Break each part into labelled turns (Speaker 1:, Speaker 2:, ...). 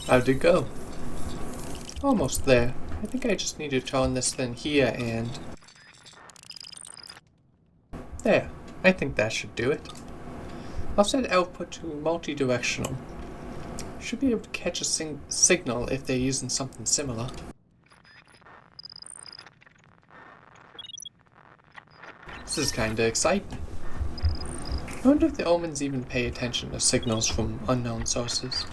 Speaker 1: How'd it go? Almost there. I think I just need to turn this thing here and... There. I think that should do it. I'll set output to multi-directional. Should be able to catch a signal if they're using something similar. This is kinda exciting. I wonder if the Omens even pay attention to signals from unknown sources.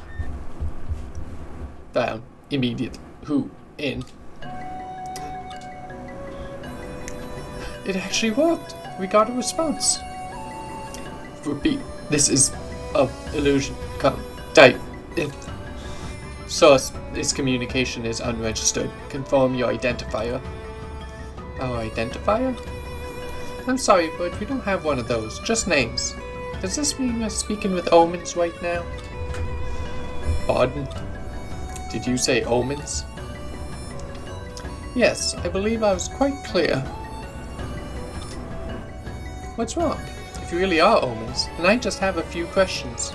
Speaker 1: Down. Immediate. Who? In. It actually worked! We got a response. Repeat. This is a illusion. Type. Source. This communication is unregistered. Confirm your identifier. Our identifier? I'm sorry, but we don't have one of those. Just names. Does this mean we're speaking with Omens right now? Pardon? Did you say Omens? Yes, I believe I was quite clear. What's wrong? If you really are Omens, then I just have a few questions.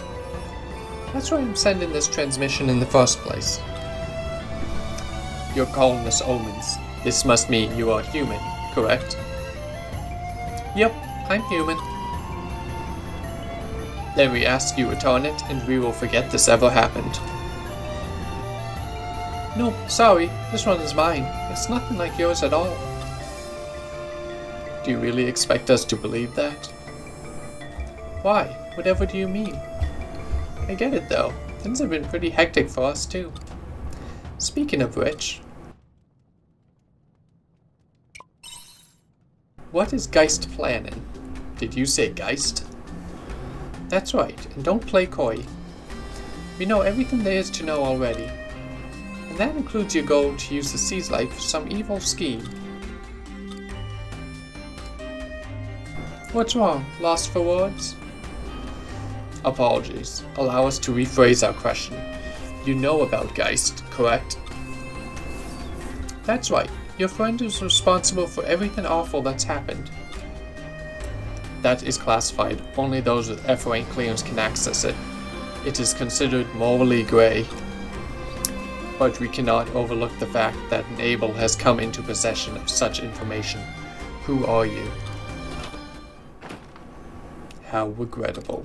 Speaker 1: That's why I'm sending this transmission in the first place. You're calling us Omens. This must mean you are human, correct? Yep, I'm human. Then we ask you return it, and we will forget this ever happened. No, sorry, this one is mine. It's nothing like yours at all. Do you really expect us to believe that? Why? Whatever do you mean? I get it though. Things have been pretty hectic for us too. Speaking of which... What is Geist planning? Did you say Geist? That's right, and don't play coy. We know everything there is to know already. And that includes your goal to use the Sea's light for some evil scheme. What's wrong? Lost for words? Apologies. Allow us to rephrase our question. You know about Geist, correct? That's right. Your friend is responsible for everything awful that's happened. That is classified. Only those with F-rank clearance can access it. It is considered morally grey. But we cannot overlook the fact that an Abel has come into possession of such information. Who are you? How regrettable.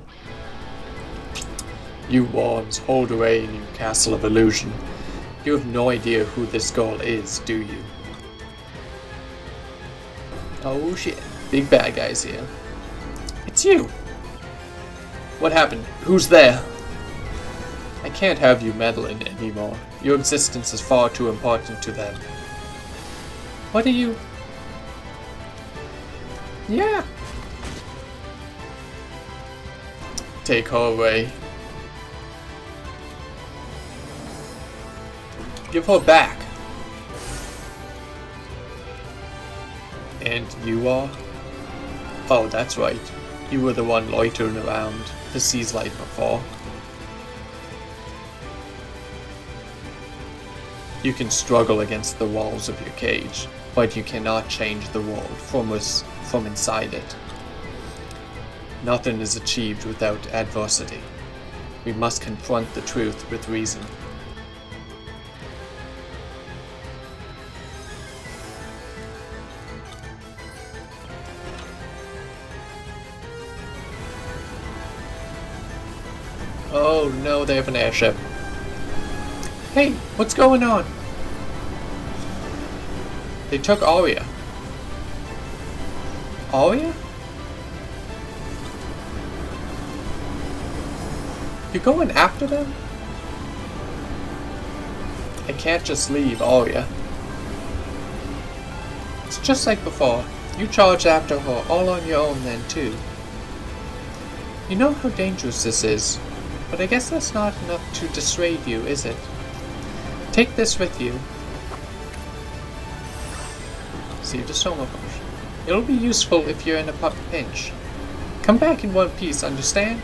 Speaker 1: You worms hold away in your castle of illusion. You have no idea who this girl is, do you? Oh shit, big bad guys here. It's you! What happened? Who's there? I can't have you meddling anymore. Your existence is far too important to them. What are you... Yeah! Take her away. Give her back. And you are? Oh, that's right. You were the one loitering around the Sea's light before. You can struggle against the walls of your cage, but you cannot change the world from inside it. Nothing is achieved without adversity. We must confront the truth with reason. Oh no, they have an airship. Hey, what's going on? They took Arya. Arya? You're going after them? I can't just leave Arya. It's just like before. You charged after her all on your own then too. You know how dangerous this is, but I guess that's not enough to dissuade you, is it? Take this with you. See the soma potion. It'll be useful if you're in a pinch. Come back in one piece, understand?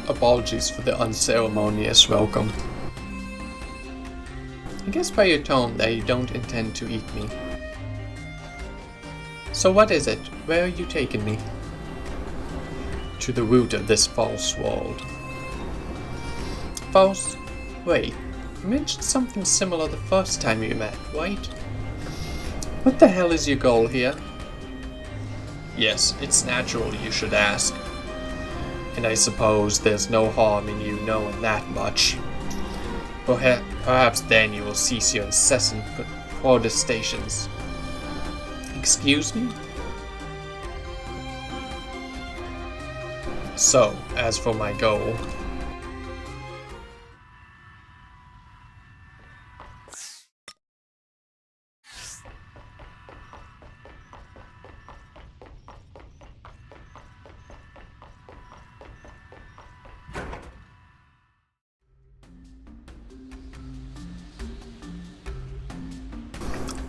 Speaker 1: Apologies for the unceremonious welcome. I guess by your tone that you don't intend to eat me. So what is it? Where are you taking me? To the root of this false world. False? Wait, you mentioned something similar the first time you met, right? What the hell is your goal here? Yes, it's natural you should ask. And I suppose there's no harm in you knowing that much. Perhaps then you will cease your incessant protestations. Excuse me? So, as for my goal...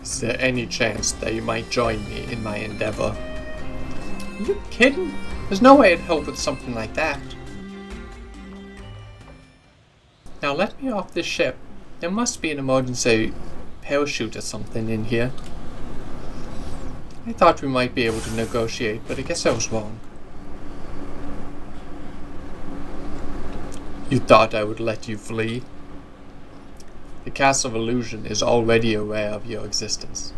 Speaker 1: Is there any chance that you might join me in my endeavor? Are you kidding? There's no way I'd help with something like that. Now let me off this ship. There must be an emergency parachute or something in here. I thought we might be able to negotiate, but I guess I was wrong. You thought I would let you flee? The Castle of Illusion is already aware of your existence.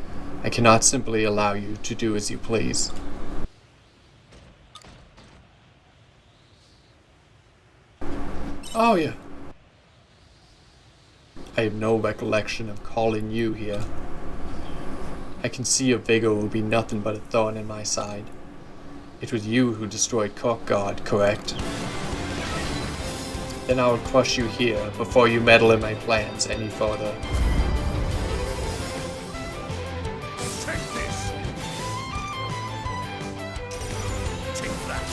Speaker 1: I cannot simply allow you to do as you please. Oh yeah. I have no recollection of calling you here. I can see your vigor will be nothing but a thorn in my side. It was you who destroyed Kirkgard, correct? Then I will crush you here before you meddle in my plans any further.
Speaker 2: Take this. Take that.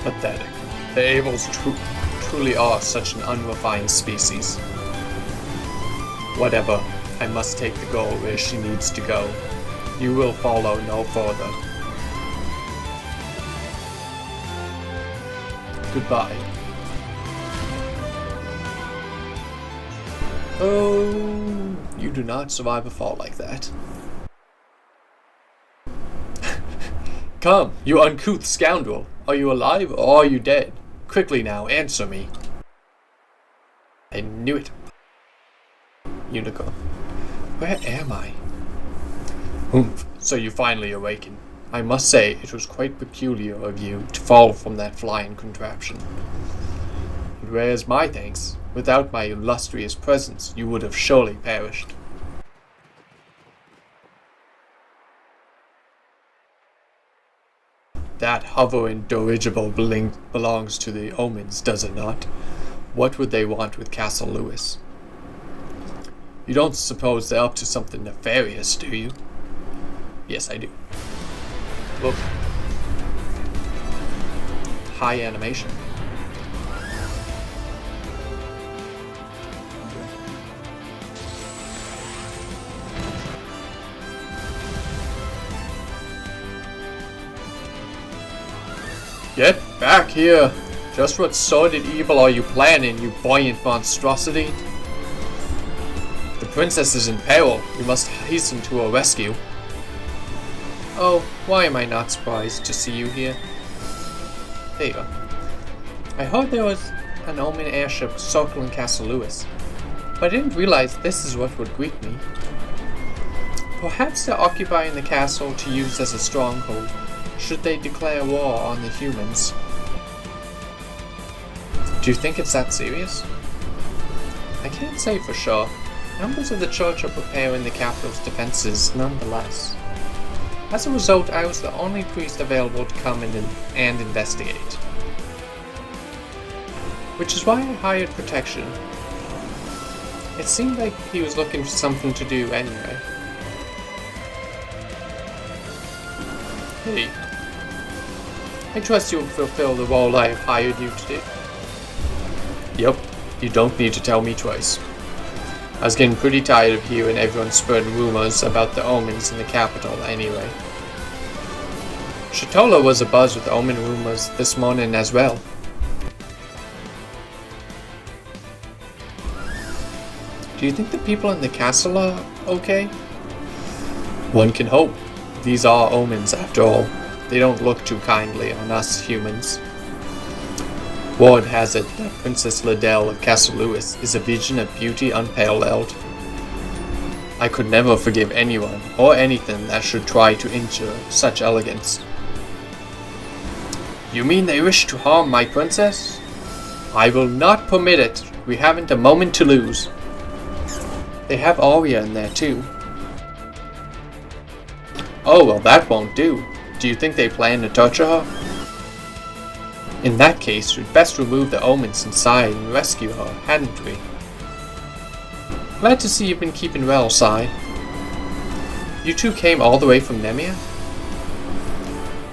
Speaker 1: Pathetic. The Avels truly are such an unrefined species. Whatever, I must take the girl where she needs to go. You will follow no further. Goodbye. Oh, you do not survive a fall like that. Come, you uncouth scoundrel. Are you alive or are you dead? Quickly now, answer me. I knew it. Unicorn. Where am I? Oomph. So you finally awaken. I must say, it was quite peculiar of you to fall from that flying contraption. And where's my thanks? Without my illustrious presence, you would have surely perished. That hovering dirigible belongs to the Omens, does it not? What would they want with Castle Lewis? You don't suppose they're up to something nefarious, do you? Yes, I do. Look. High animation. Get back here! Just what sordid evil are you planning, you buoyant monstrosity? The princess is in peril. We must hasten to her rescue. Oh, why am I not surprised to see you here? There you go. I heard there was an Omen airship circling Castle Lewis, but I didn't realize this is what would greet me. Perhaps they're occupying the castle to use as a stronghold, should they declare war on the humans. Do you think it's that serious? I can't say for sure. Members of the church are preparing the capital's defenses nonetheless. As a result, I was the only priest available to come in and investigate. Which is why I hired protection. It seemed like he was looking for something to do anyway. Hey. I trust you will fulfill the role I have hired you to do. Yep. You don't need to tell me twice. I was getting pretty tired of hearing everyone spreading rumors about the omens in the capital anyway. Shatola was abuzz with omen rumors this morning as well. Do you think the people in the castle are okay? One can hope. These are omens after all. They don't look too kindly on us humans. Ward has it that Princess Liddell of Castle Lewis is a vision of beauty unparalleled. I could never forgive anyone or anything that should try to injure such elegance. You mean they wish to harm my princess? I will not permit it. We haven't a moment to lose. They have Arya in there too. Oh, well that won't do. Do you think they plan to torture her? In that case, we'd best remove the omens inside and rescue her, hadn't we? Glad to see you've been keeping well, Sai. You two came all the way from Nemia?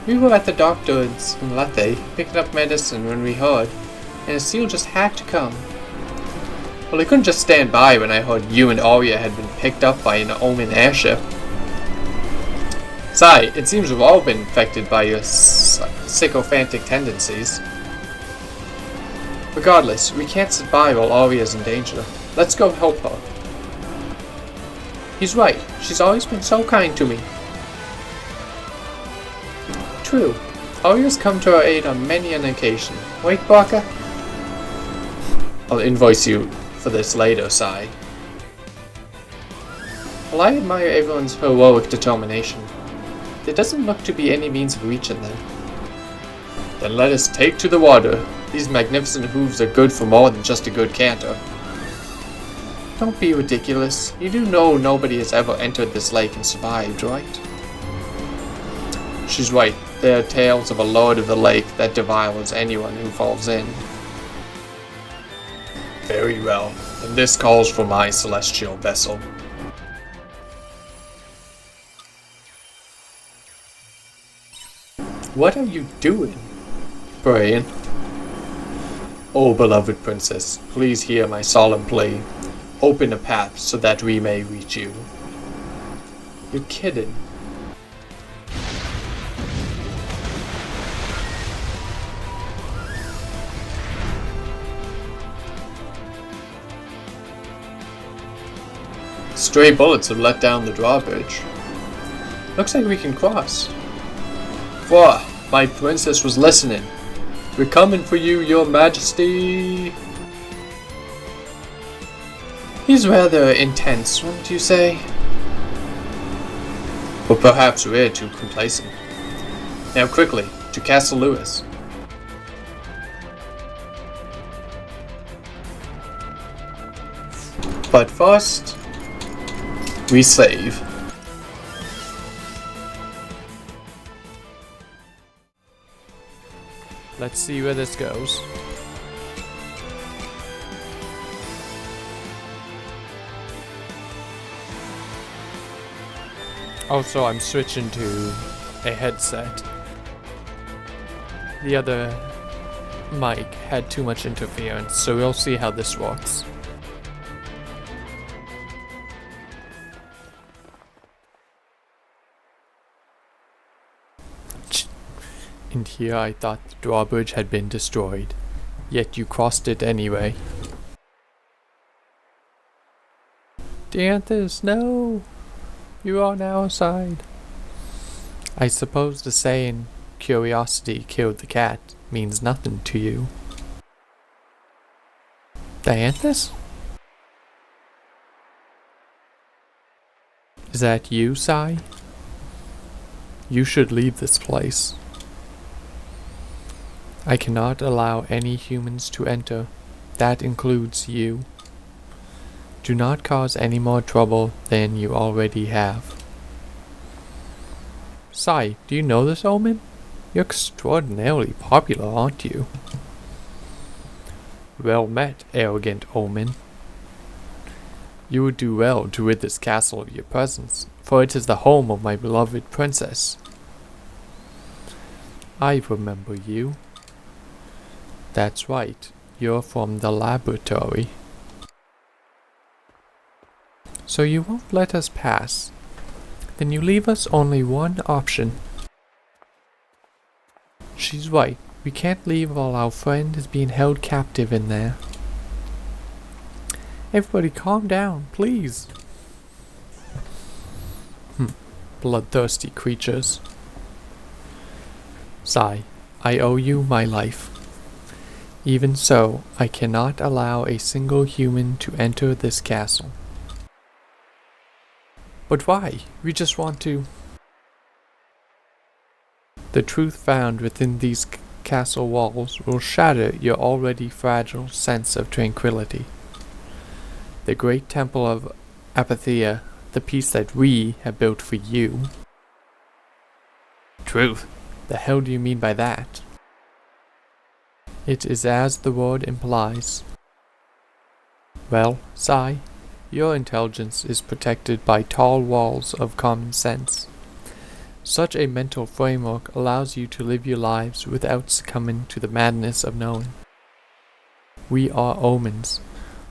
Speaker 1: We were at the doctor's in Lethe, picking up medicine when we heard, and a seal just had to come. Well, I couldn't just stand by when I heard you and Arya had been picked up by an Omen airship. Sai, it seems we've all been infected by your sycophantic tendencies. Regardless, we can't sit by while Arya's in danger. Let's go help her. He's right. She's always been so kind to me. True. Arya's come to our aid on many an occasion. Right, Barker? I'll invoice you for this later, Sai. Well, I admire everyone's heroic determination. There doesn't look to be any means of reaching them. Then let us take to the water. These magnificent hooves are good for more than just a good canter. Don't be ridiculous. You do know nobody has ever entered this lake and survived, right? She's right. There are tales of a lord of the lake that devours anyone who falls in. Very well. And this calls for my celestial vessel. What are you doing? Praying. Oh, beloved princess, please hear my solemn plea. Open a path so that we may reach you. You're kidding. Stray bullets have let down the drawbridge. Looks like we can cross. Wah! My princess was listening. We're coming for you, your majesty. He's rather intense, wouldn't you say? Or perhaps we're too complacent. Now quickly, to Castle Lewis. But first, we save. Let's see where this goes. Also, I'm switching to a headset. The other mic had too much interference, so we'll see how this works. And here I thought the drawbridge had been destroyed, yet you crossed it anyway. Dianthus, no! You are on our side. I suppose the saying, curiosity killed the cat, means nothing to you. Dianthus? Is that you, Sai? You should leave this place. I cannot allow any humans to enter. That includes you. Do not cause any more trouble than you already have. Sai, do you know this Omen? You're extraordinarily popular, aren't you? Well met, arrogant Omen. You would do well to rid this castle of your presence, for it is the home of my beloved princess. I remember you. That's right. you're from the laboratory. So you won't let us pass. Then you leave us only one option. She's right. We can't leave while our friend is being held captive in there. Everybody calm down, please. Bloodthirsty creatures. Sigh, I owe you my life. Even so, I cannot allow a single human to enter this castle. But why? We just want to... The truth found within these castle walls will shatter your already fragile sense of tranquility. The great temple of Apatheia, the piece that we have built for you. Truth? The hell do you mean by that? It is as the word implies. Well, Sai, your intelligence is protected by tall walls of common sense. Such a mental framework allows you to live your lives without succumbing to the madness of knowing. We are omens,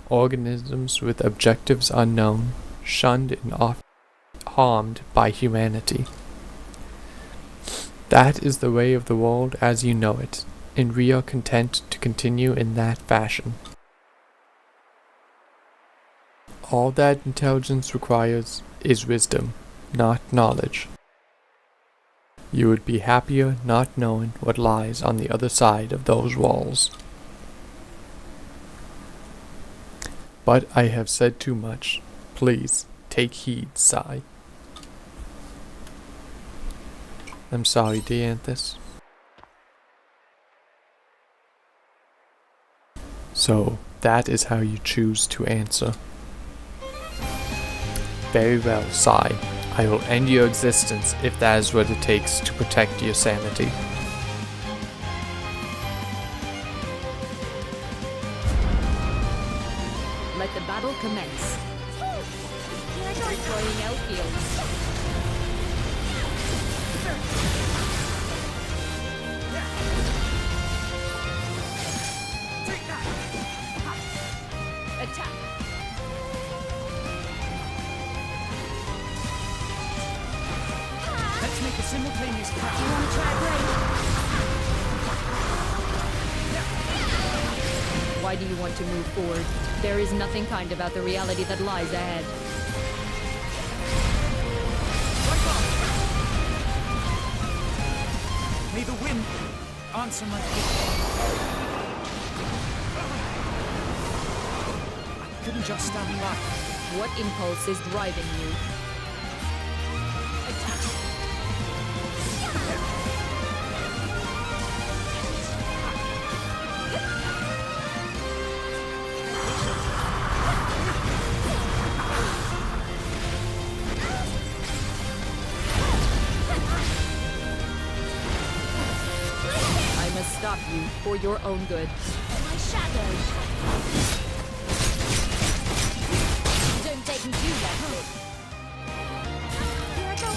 Speaker 1: organisms with objectives unknown, shunned and often harmed by humanity. That is the way of the world as you know it, and we are content to continue in that fashion. All that intelligence requires is wisdom, not knowledge. You would be happier not knowing what lies on the other side of those walls. But I have said too much. Please, take heed, Sai. I'm sorry, Dianthus. So, that is how you choose to answer. Very well, Sai. I will end your existence if that is what it takes to protect your sanity.
Speaker 3: Let the battle commence. Deploying outfields. Attack.
Speaker 4: Let's make a simultaneous crash.
Speaker 3: You want to try break? Why do you want to move forward? There is nothing kind about the reality that lies ahead.
Speaker 4: May the wind answer my call. I couldn't just stand back.
Speaker 3: What impulse is driving you? I must stop you for your own good.
Speaker 5: My shadow. Don't take me too lightly. Here I go.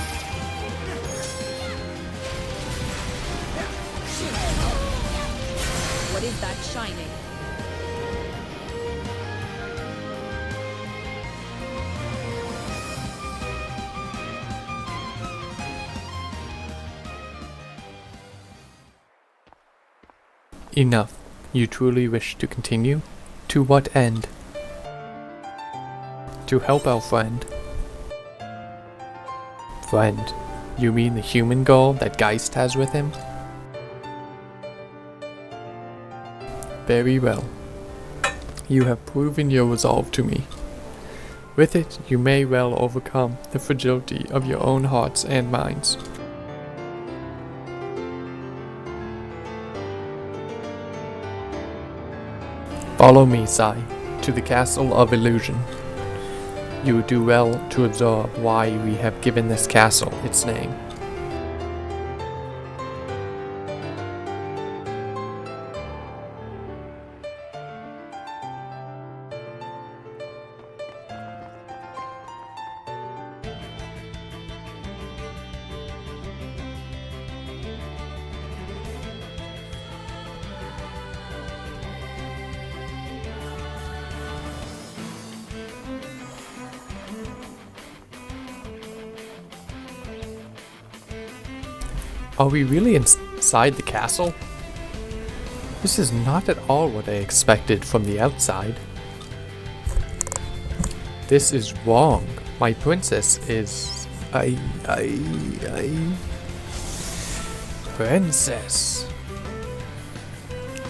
Speaker 3: What is that shining?
Speaker 1: Enough. You truly wish to continue? To what end? To help our friend. Friend? You mean the human girl that Geist has with him? Very well. You have proven your resolve to me. With it, you may well overcome the fragility of your own hearts and minds. Follow me, Sai, to the Castle of Illusion. You would do well to absorb why we have given this castle its name. Are we really inside the castle? This is not at all what I expected from the outside. This is wrong. My princess is... Princess.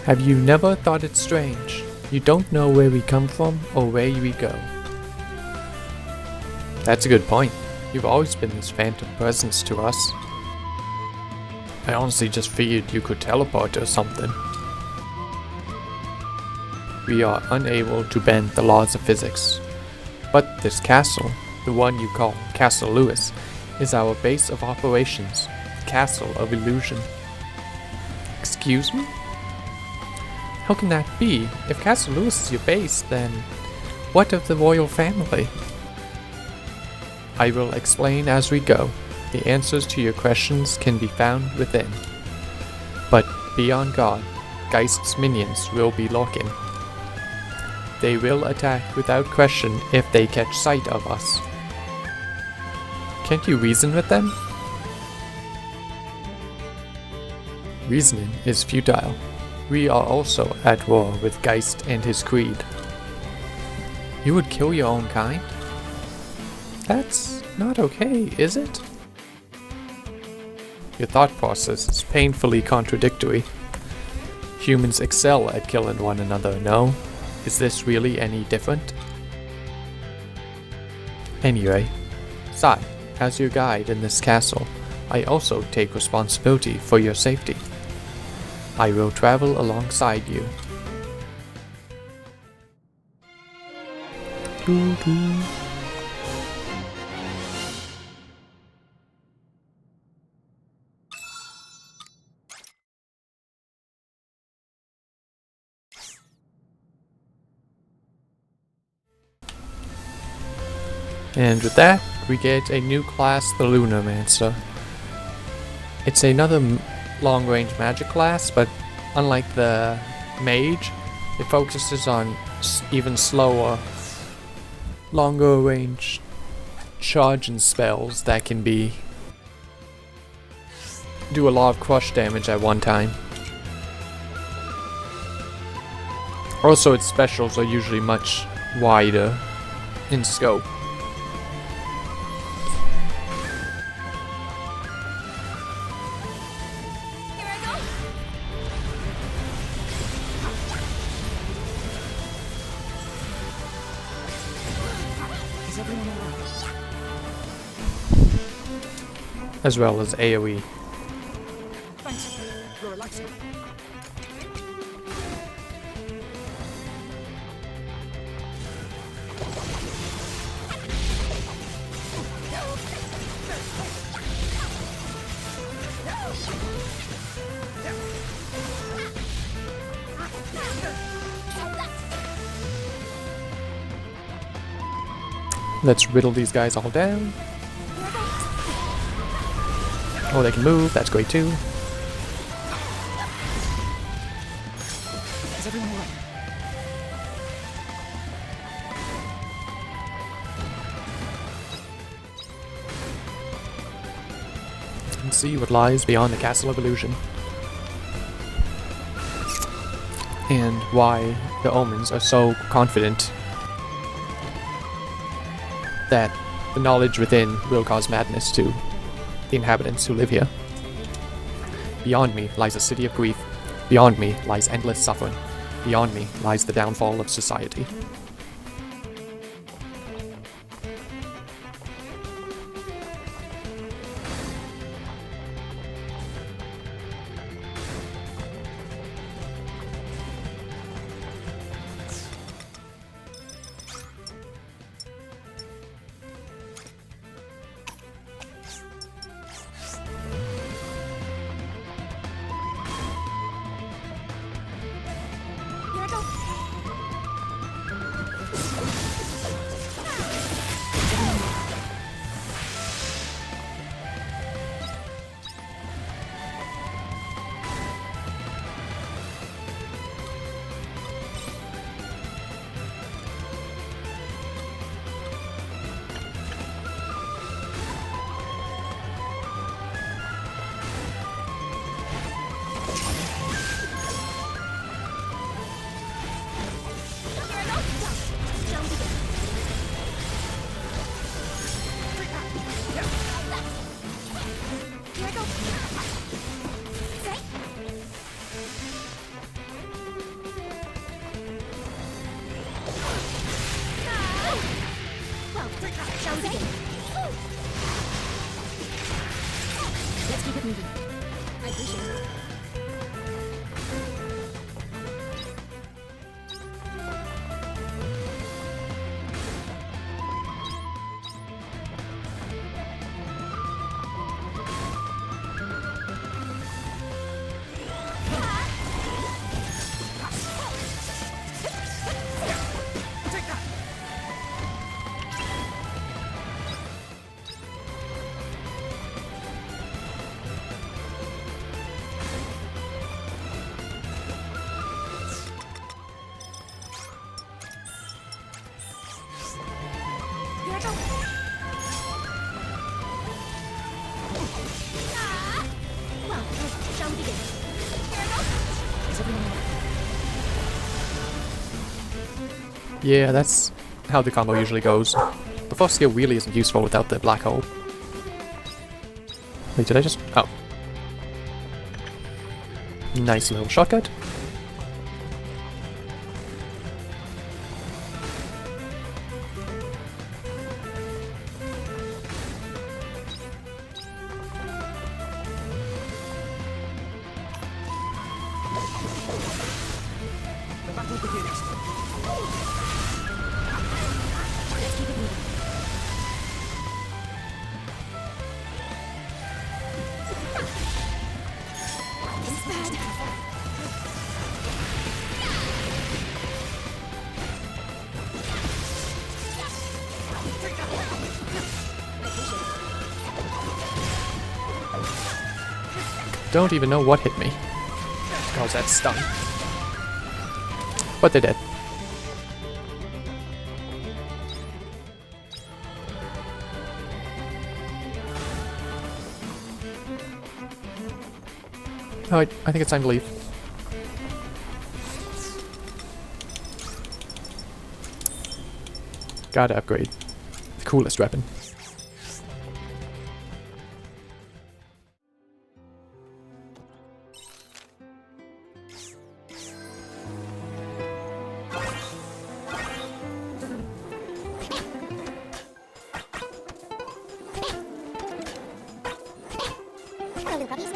Speaker 1: Have you never thought it strange? You don't know where we come from or where we go. That's a good point. You've always been this phantom presence to us. I honestly just figured you could teleport or something. We are unable to bend the laws of physics. But this castle, the one you call Castle Lewis, is our base of operations, the castle of illusion. Excuse me? How can that be? If Castle Lewis is your base, then what of the royal family? I will explain as we go. The answers to your questions can be found within. But beyond God, Geist's minions will be lurking. They will attack without question if they catch sight of us. Can't you reason with them? Reasoning is futile. We are also at war with Geist and his creed. You would kill your own kind? That's not okay, is it? Your thought process is painfully contradictory. Humans excel at killing one another, no? Is this really any different? Anyway, Sai, as your guide in this castle, I also take responsibility for your safety. I will travel alongside you. Doo-doo. And with that, we get a new class, the Lunarmancer. It's another long-range magic class, but unlike the Mage, it focuses on even slower, longer-range charging spells that can do a lot of crush damage at one time. Also, its specials are usually much wider in scope.
Speaker 4: Is everyone alright?
Speaker 1: As well as AoE.
Speaker 4: Thanks. You're relaxing.
Speaker 1: Let's riddle these guys all down. Oh, they can move. That's great too.
Speaker 4: Is everyone alright?
Speaker 1: And see what lies beyond the Castle of Illusion. And why the Omens are so confident that the knowledge within will cause madness to the inhabitants who live here. Beyond me lies a city of grief. Beyond me lies endless suffering. Beyond me lies the downfall of society.
Speaker 5: Here I go. Well, shall we begin?
Speaker 4: Is everyone alright?
Speaker 1: Yeah, that's how the combo usually goes. The first skill really isn't useful without the black hole. Wait, did I just... Oh. Nice little shortcut.
Speaker 4: The battle begins.
Speaker 5: Let's keep it moving. This is bad.
Speaker 1: Don't even know what hit me. Cause that stun. But they did. Alright, I think it's time to leave. Gotta upgrade. The coolest weapon.
Speaker 5: Hello, little puppies.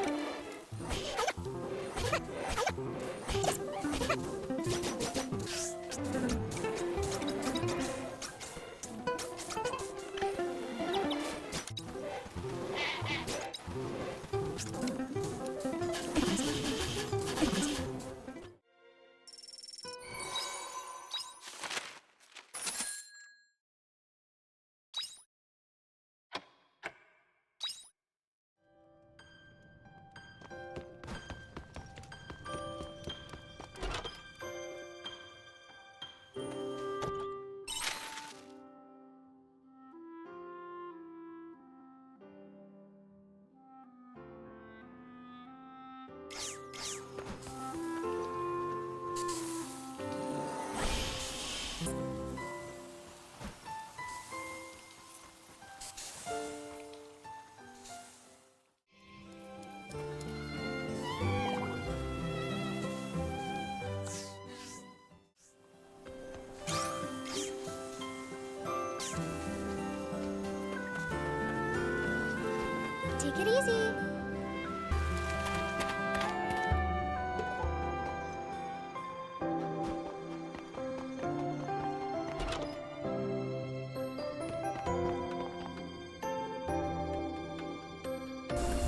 Speaker 5: Take it easy.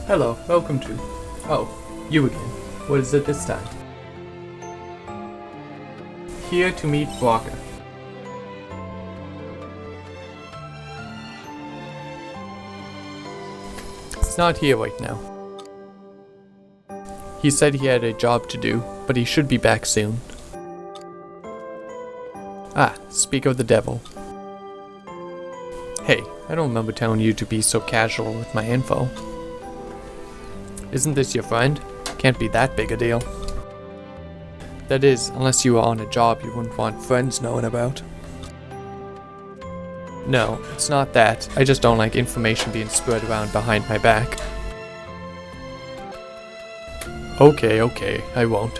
Speaker 1: Hello, welcome to... Oh, you again. What is it this time? Here to meet Walker. He's not here right now. He said he had a job to do, but he should be back soon. Ah, speak of the devil. Hey, I don't remember telling you to be so casual with my info. Isn't this your friend? Can't be that big a deal. That is, unless you were on a job you wouldn't want friends knowing about. No, it's not that. I just don't like information being spread around behind my back. Okay, I won't.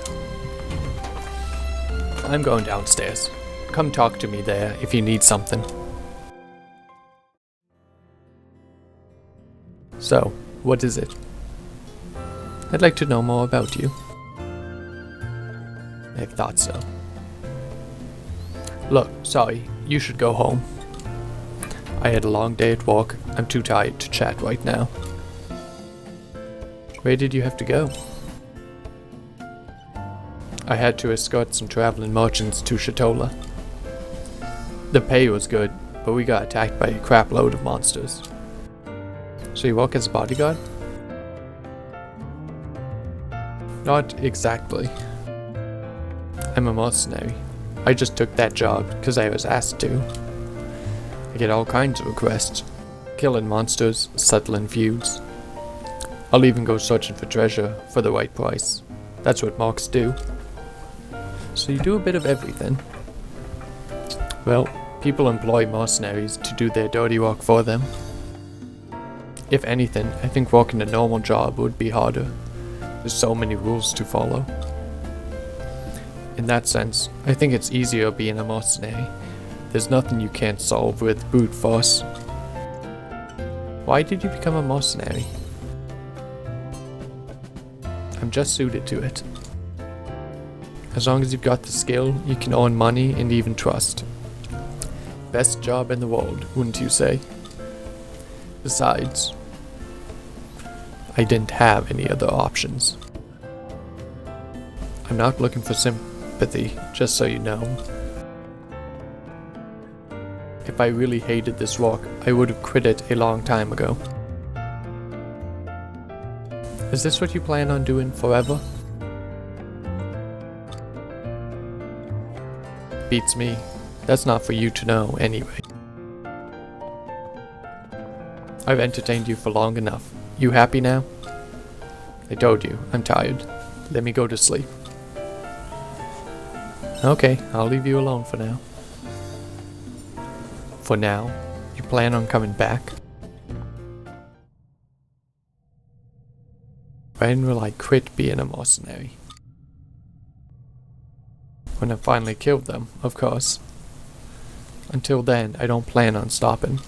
Speaker 1: I'm going downstairs. Come talk to me there if you need something. So, what is it? I'd like to know more about you. I thought so. Look, sorry, you should go home. I had a long day at work. I'm too tired to chat right now. Where did you have to go? I had to escort some traveling merchants to Shatola. The pay was good, but we got attacked by a crap load of monsters. So you work as a bodyguard? Not exactly. I'm a mercenary. I just took that job because I was asked to. I get all kinds of requests. Killing monsters, settling feuds. I'll even go searching for treasure for the right price. That's what marks do. So you do a bit of everything. Well, people employ mercenaries to do their dirty work for them. If anything, I think working a normal job would be harder. There's so many rules to follow. In that sense, I think it's easier being a mercenary. There's nothing you can't solve with brute force. Why did you become a mercenary? I'm just suited to it. As long as you've got the skill, you can earn money and even trust. Best job in the world, wouldn't you say? Besides, I didn't have any other options. I'm not looking for sympathy, just so you know. If I really hated this work, I would have quit it a long time ago. Is this what you plan on doing forever? Beats me. That's not for you to know anyway. I've entertained you for long enough. You happy now? I told you, I'm tired. Let me go to sleep. Okay, I'll leave you alone for now. For now, you plan on coming back? When will I quit being a mercenary? When I finally killed them, of course. Until then, I don't plan on stopping.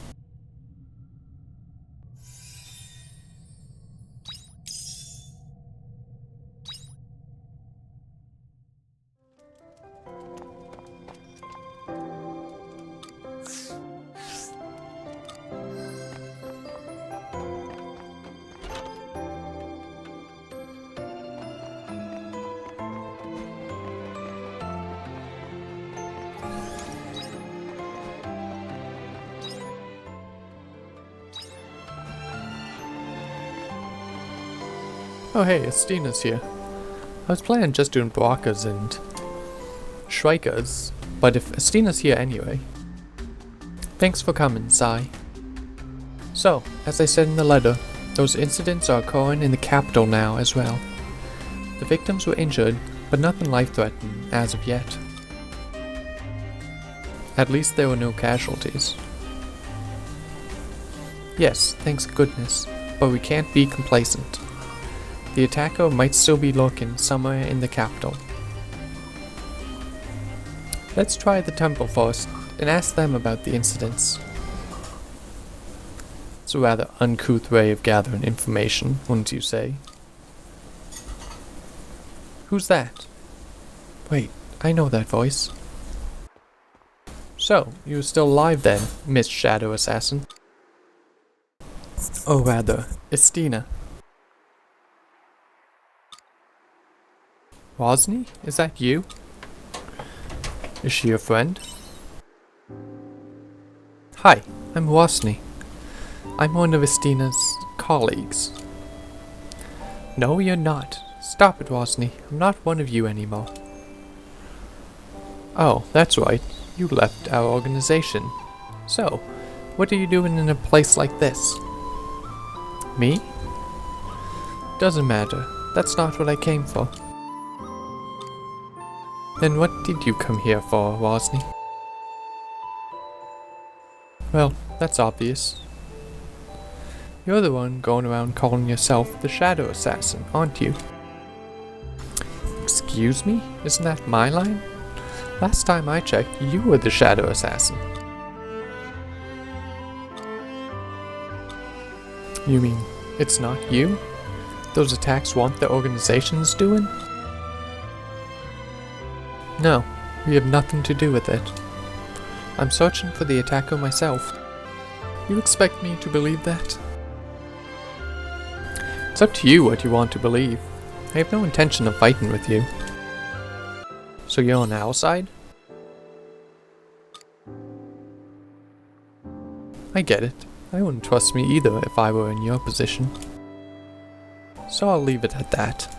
Speaker 1: Oh hey, Estina's here. I was planning just doing Bracas and Shrikers, but if Estina's here anyway. Thanks for coming, Sai. So, as I said in the letter, those incidents are occurring in the capital now as well. The victims were injured, but nothing life-threatening as of yet. At least there were no casualties. Yes, thanks goodness, but we can't be complacent. The attacker might still be lurking somewhere in the capital. Let's try the temple first and ask them about the incidents. It's a rather uncouth way of gathering information, wouldn't you say? Who's that? Wait, I know that voice. So, you're still alive then, Miss Shadow Assassin? Or rather, Estina. Rosny? Is that you? Is she a friend? Hi, I'm Rosny. I'm one of Estina's colleagues. No, you're not. Stop it, Rosny. I'm not one of you anymore. Oh, that's right. You left our organization. So, what are you doing in a place like this? Me? Doesn't matter. That's not what I came for. Then what did you come here for, Rosny? Well, that's obvious. You're the one going around calling yourself the Shadow Assassin, aren't you? Excuse me? Isn't that my line? Last time I checked, you were the Shadow Assassin. You mean, it's not you? Those attacks weren't the organization's doing? No, we have nothing to do with it. I'm searching for the attacker myself. You expect me to believe that? It's up to you what you want to believe. I have no intention of fighting with you. So you're on our side? I get it. I wouldn't trust me either if I were in your position. So I'll leave it at that.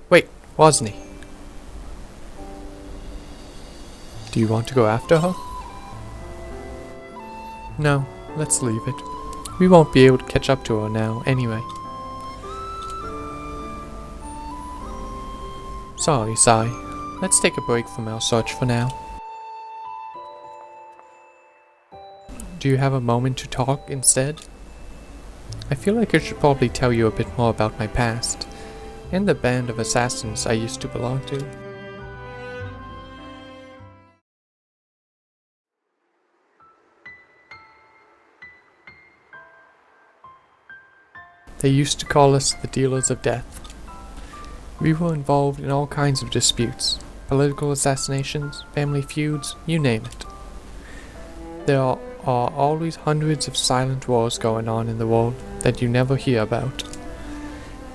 Speaker 1: Wait, Rosny. Do you want to go after her? No, let's leave it. We won't be able to catch up to her now, anyway. Sorry, Sai. Let's take a break from our search for now. Do you have a moment to talk instead? I feel like I should probably tell you a bit more about my past, and the band of assassins I used to belong to. They used to call us the Dealers of Death. We were involved in all kinds of disputes, political assassinations, family feuds, you name it. There are always hundreds of silent wars going on in the world that you never hear about.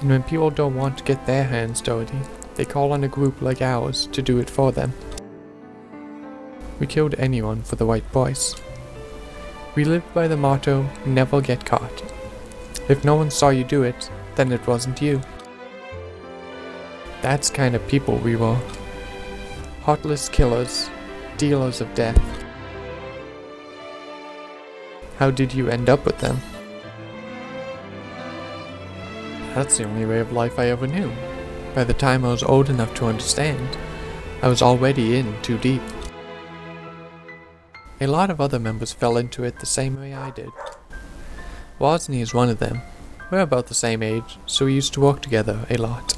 Speaker 1: And when people don't want to get their hands dirty, they call on a group like ours to do it for them. We killed anyone for the right price. We lived by the motto, never get caught. If no one saw you do it, then it wasn't you. That's kind of people we were. Heartless killers, dealers of death. How did you end up with them? That's the only way of life I ever knew. By the time I was old enough to understand, I was already in too deep. A lot of other members fell into it the same way I did. Wozni is one of them. We're about the same age, so we used to work together a lot.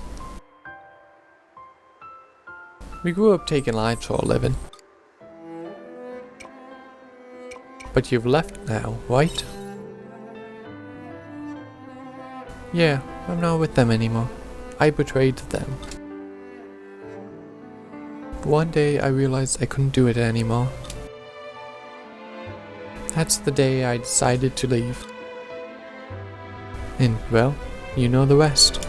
Speaker 1: We grew up taking lives for a living. But you've left now, right? Yeah, I'm not with them anymore. I betrayed them. One day I realized I couldn't do it anymore. That's the day I decided to leave. And, well, you know the rest.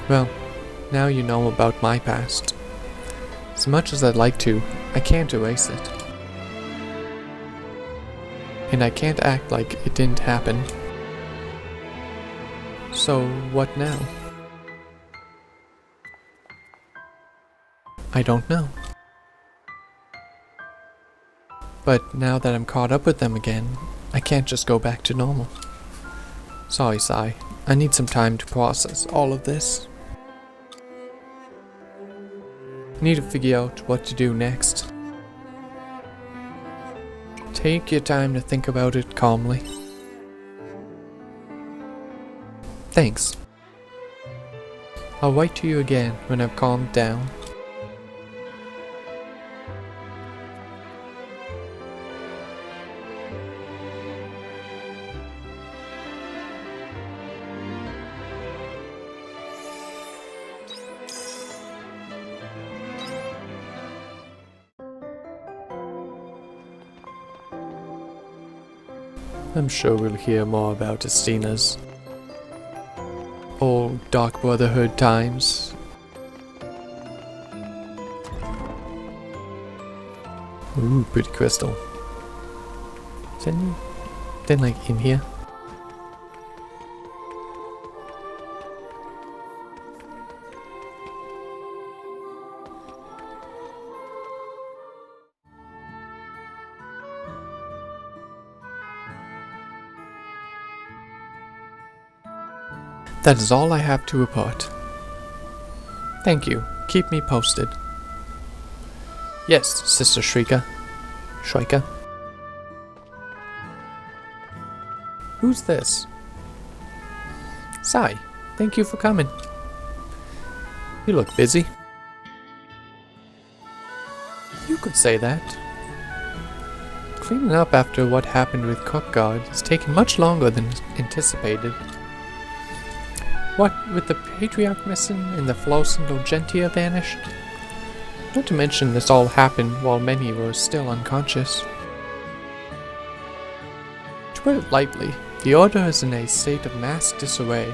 Speaker 1: Well, now you know about my past. As much as I'd like to, I can't erase it. And I can't act like it didn't happen. So, what now? I don't know. But now that I'm caught up with them again, I can't just go back to normal. Sorry, Sai. I need some time to process all of this. I need to figure out what to do next. Take your time to think about it calmly. Thanks. I'll write to you again when I've calmed down. I'm sure we'll hear more about Estina's old Dark Brotherhood times. Ooh, pretty crystal. Is anything like in here? That is all I have to report. Thank you. Keep me posted. Yes, Sister Shrika. Shrika. Who's this? Sai, thank you for coming. You look busy. You could say that. Cleaning up after what happened with Cookguard has taken much longer than anticipated. What with the Patriarch missing and the Flos and Ulgentia vanished? Not to mention this all happened while many were still unconscious. To put it lightly, the Order is in a state of mass disarray.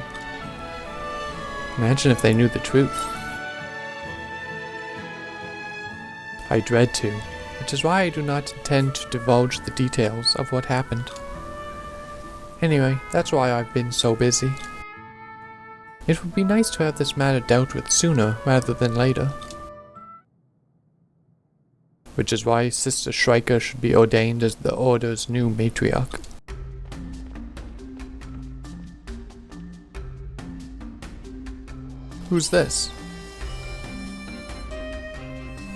Speaker 1: Imagine if they knew the truth. I dread to, which is why I do not intend to divulge the details of what happened. Anyway, that's why I've been so busy. It would be nice to have this matter dealt with sooner rather than later. which is why Sister Shrieker should be ordained as the Order's new matriarch. Who's this?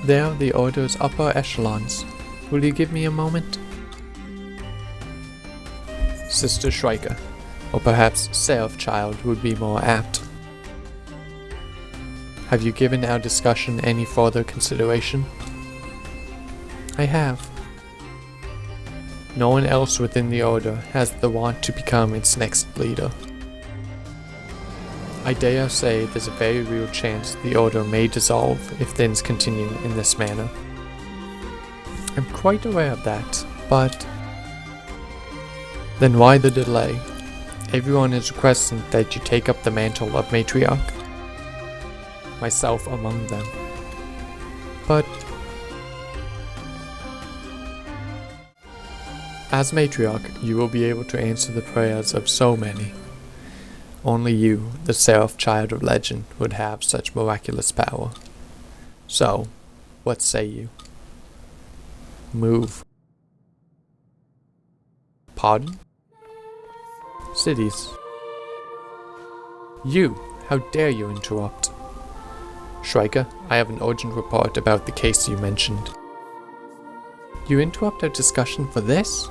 Speaker 1: They are the Order's upper echelons. Will you give me a moment? Sister Shrieker, or perhaps Seraph-Child would be more apt. Have you given our discussion any further consideration? I have. No one else within the Order has the want to become its next leader. I dare say there's a very real chance the Order may dissolve if things continue in this manner. I'm quite aware of that, but... Then why the delay? Everyone is requesting that you take up the mantle of matriarch. Myself among them. But... as matriarch, you will be able to answer the prayers of so many. Only you, the Seraph-Child of legend, would have such miraculous power. So, what say you? Move. Pardon? Cities. You! How dare you interrupt? Shrieker, I have an urgent report about the case you mentioned. You interrupt our discussion for this?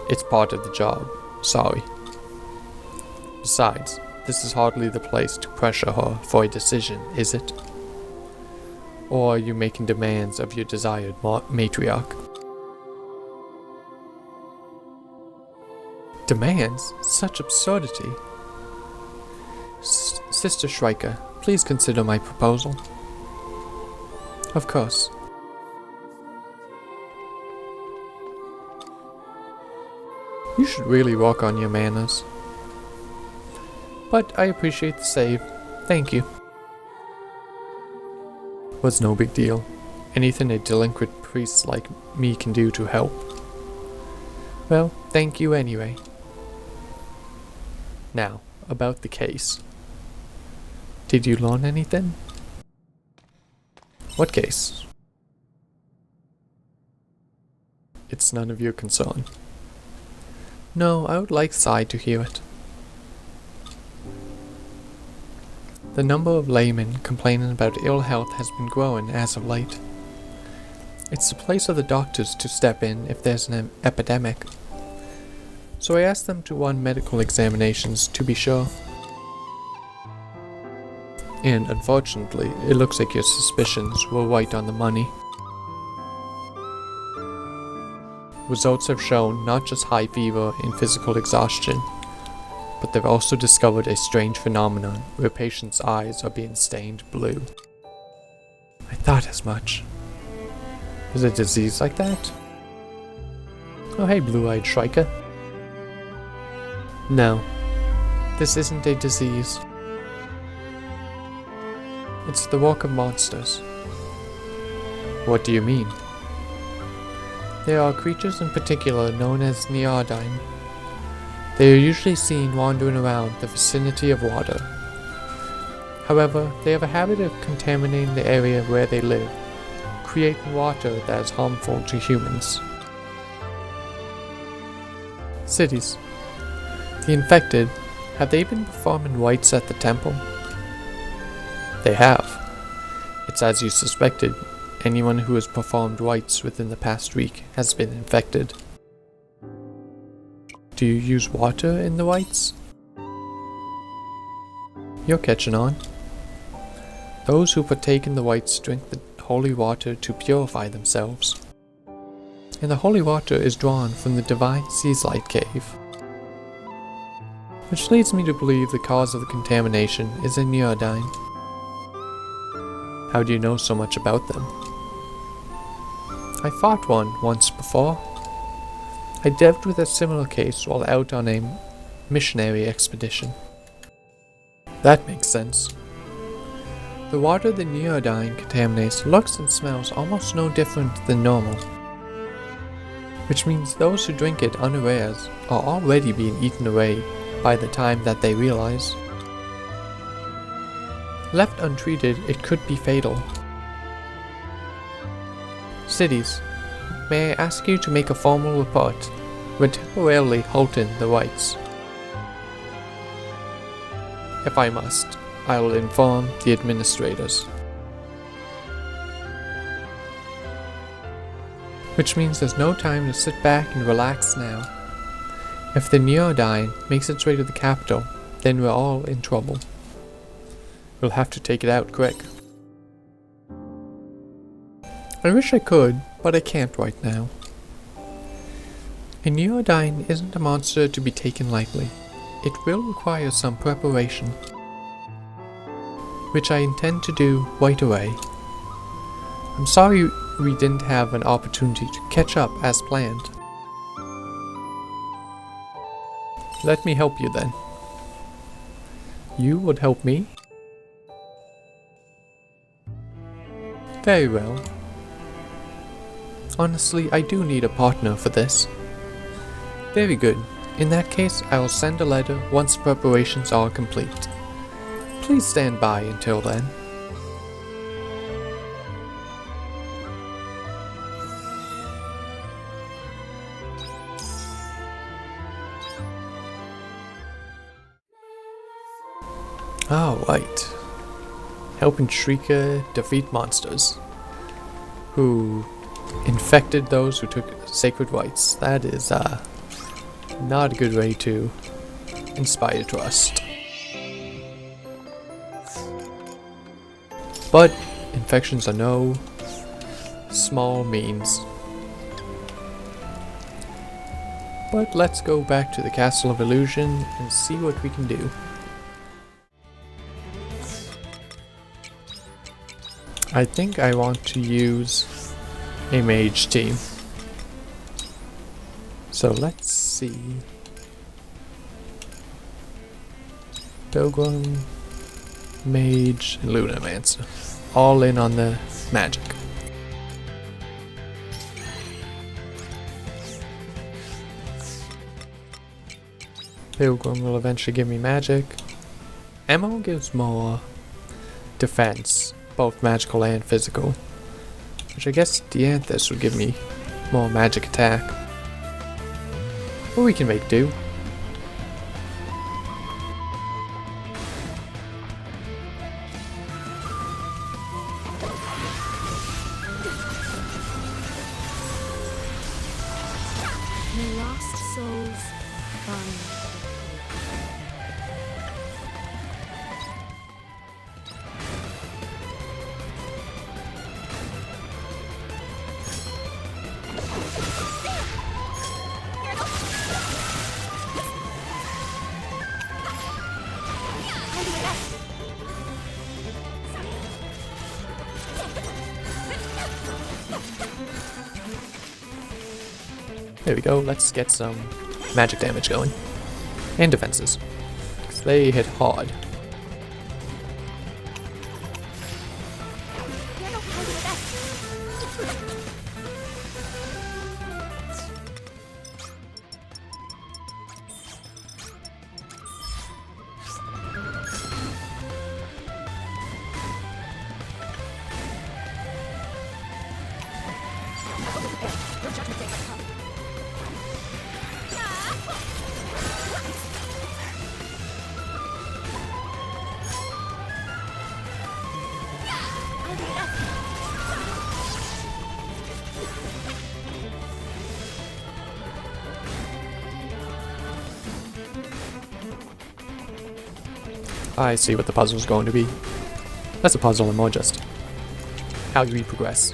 Speaker 1: It's part of the job. Sorry. Besides, this is hardly the place to pressure her for a decision, is it? Or are you making demands of your desired matriarch? Demands? Such absurdity. Sister Shrieker, please consider my proposal. Of course. You should really work on your manners. But I appreciate the save. Thank you. Was no big deal. Anything a delinquent priest like me can do to help. Well, thank you anyway. Now, about the case. Did you learn anything? What case? It's none of your concern. No, I would like Sai to hear it. The number of laymen complaining about ill health has been growing as of late. It's the place of the doctors to step in if there's an epidemic. So I asked them to run medical examinations to be sure. And unfortunately, it looks like your suspicions were right on the money. Results have shown not just high fever and physical exhaustion, but they've also discovered a strange phenomenon where patients' eyes are being stained blue. I thought as much. Is a disease like that? Oh hey, blue-eyed Shrieker. No, this isn't a disease. It's the work of monsters. What do you mean? There are creatures in particular known as Neardine. They are usually seen wandering around the vicinity of water. However, they have a habit of contaminating the area where they live, creating water that is harmful to humans. Cities. The infected, have they been performing rites at the temple? They have. It's as you suspected. Anyone who has performed rites within the past week has been infected. Do you use water in the rites? You're catching on. Those who partake in the rites drink the holy water to purify themselves. And the holy water is drawn from the divine Seaslight Cave. Which leads me to believe the cause of the contamination is a Neardine. How do you know so much about them? I fought one once before. I dealt with a similar case while out on a missionary expedition. That makes sense. The water the Neardine contaminates looks and smells almost no different than normal. Which means those who drink it unawares are already being eaten away by the time that they realize. Left untreated, it could be fatal. cities, may I ask you to make a formal report when temporarily halting the rites? If I must, I will inform the administrators. Which means there's no time to sit back and relax now. If the Neodyne makes its way to the capital, then we're all in trouble. We'll have to take it out quick. I wish I could, but I can't right now. A Neodyne isn't a monster to be taken lightly. It will require some preparation, which I intend to do right away. I'm sorry we didn't have an opportunity to catch up as planned. Let me help you then. You would help me? Very well. Honestly, I do need a partner for this. Very good. In that case, I will send a letter once preparations are complete. Please stand by until then. Alright. Helping Shrika defeat monsters who infected those who took sacred rites. That is not a good way to inspire trust. But infections are no small means. But let's go back to the Castle of Illusion and see what we can do. I think I want to use a mage team. So let's see. Pilgrim, Mage, and Lunamancer. All in on the magic. Pilgrim will eventually give me magic. Ammo gives more defense, both magical and physical. Which I guess Dianthus would give me more magic attack. But we can make do.
Speaker 5: The lost souls find.
Speaker 1: There we go, let's get some magic damage going. And defenses. 'Cause they hit hard. I see what the puzzle is going to be. That's a puzzle and more just how do we progress.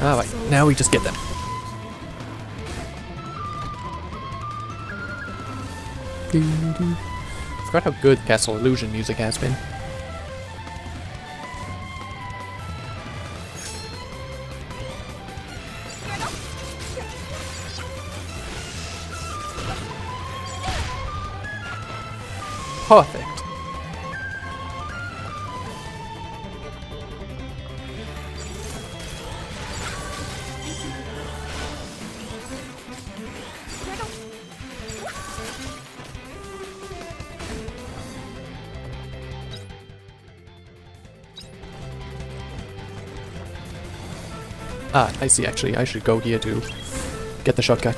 Speaker 1: Alright, now we just get them. Forgot how good Castle Illusion music has been. Perfect. Ah, I see, actually. I should go here to get the shortcut.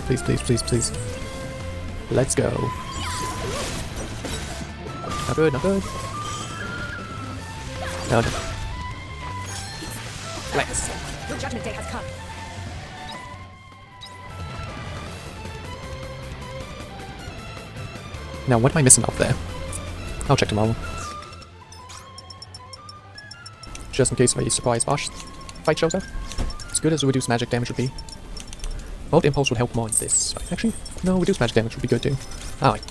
Speaker 1: Please, please, please, please. Let's go. Not good, not good. No, no. Let's.
Speaker 4: Your judgment day has come.
Speaker 1: Now, what am I missing up there? I'll check tomorrow. Just in case a surprise boss fight shows up. As good as reduced magic damage would be. Volt Impulse would help more in this. Actually, no, reduced magic damage would be good too. Alright.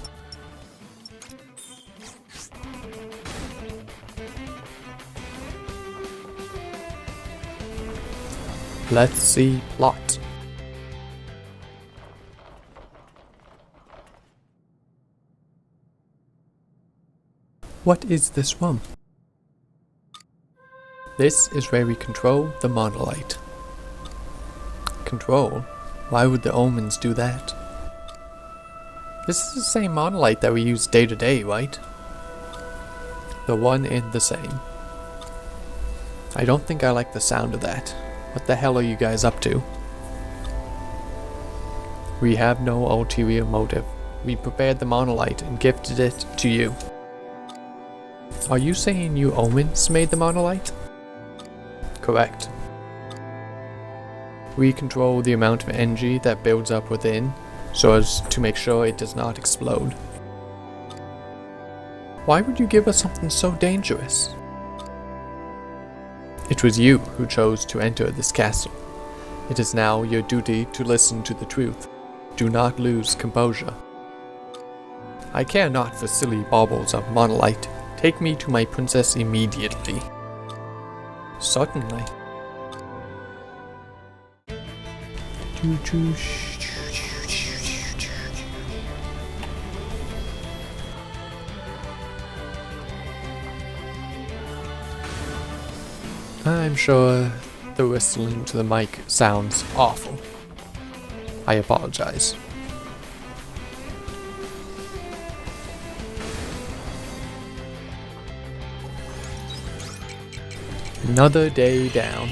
Speaker 1: Let's see plot. What is this room? This is where we control the monolith. Control? Why would the Omens do that? This is the same monolith that we use day to day, right? The one and the same. I don't think I like the sound of that. What the hell are you guys up to? We have no ulterior motive. We prepared the monolith and gifted it to you. Are you saying you Omens made the monolith? Correct. We control the amount of energy that builds up within, so as to make sure it does not explode. Why would you give us something so dangerous? It was you who chose to enter this castle. It is now your duty to listen to the truth. Do not lose composure. I care not for silly baubles of monolith. Take me to my princess immediately. Certainly. I'm sure the whistling to the mic sounds awful. I apologize. Another day down.